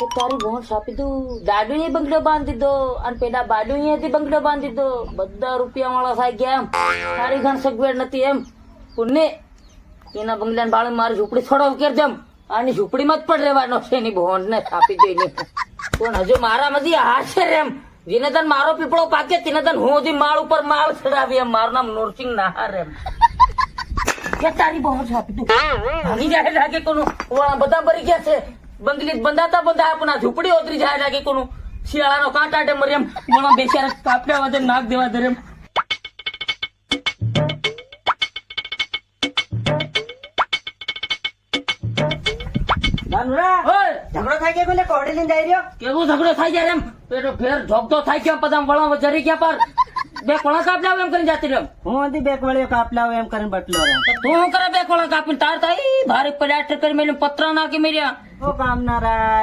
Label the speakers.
Speaker 1: તો તારી ભોણ સાપી તું દાડુ એ બંગલો બાંધી દીધો અને પેલા બાડુ અહીંયાથી બંગલો બાંધી દીધો બધા રૂપિયા વાળા થાય ગયા એમ તારી ઘણ સગવડ નથી એમ પુણ્ય એના બંગલા બાળે મારી ઝૂંપડી થોડો ઉકેર જમ આની ઝૂંપડીમાં જ પણ રહેવાનો છે એની ભોણ ને સાપી જોઈને પણ હજુ મારા માંથી હાથ છે એમ જેને તન મારો પીપળો પાકે તેને તન હું હજી માળ ઉપર માળ ચડાવી એમ મારું નામ નોરસિંહ નાહાર એમ કે તારી બહુ છાપી તું ભાગી જાય લાગે કોનું બધા મરી ગયા છે બંગલી બંધાતા બંધા પણ આ ઝૂંપડી ઓતરી જાય લાગે કોનું શિયાળાનો કાંટાટે મરી એમ વણા બેસારા કાપ્યા વધે નાક દેવા ધરે એમ
Speaker 2: ઝઘડો થાય કે પેલે કોડે લઈને જઈ રહ્યો
Speaker 1: કેવું ઝઘડો થાય જાય એમ પેલો ફેર ઝોકતો થાય કેમ બધા વળા જરી ગયા પર બે કોણા કાપલા એમ કરીને જાતી રહ્યો
Speaker 2: હું હતી બે વળ્યો કાપલા એમ કરીને બટલો રહ્યો
Speaker 1: તું શું કરે બે કોણા કાપીને તાર થાય ભારે પડાટ કરી મેં પત્ર નાખી મેર્યા
Speaker 2: ઓ કામનારા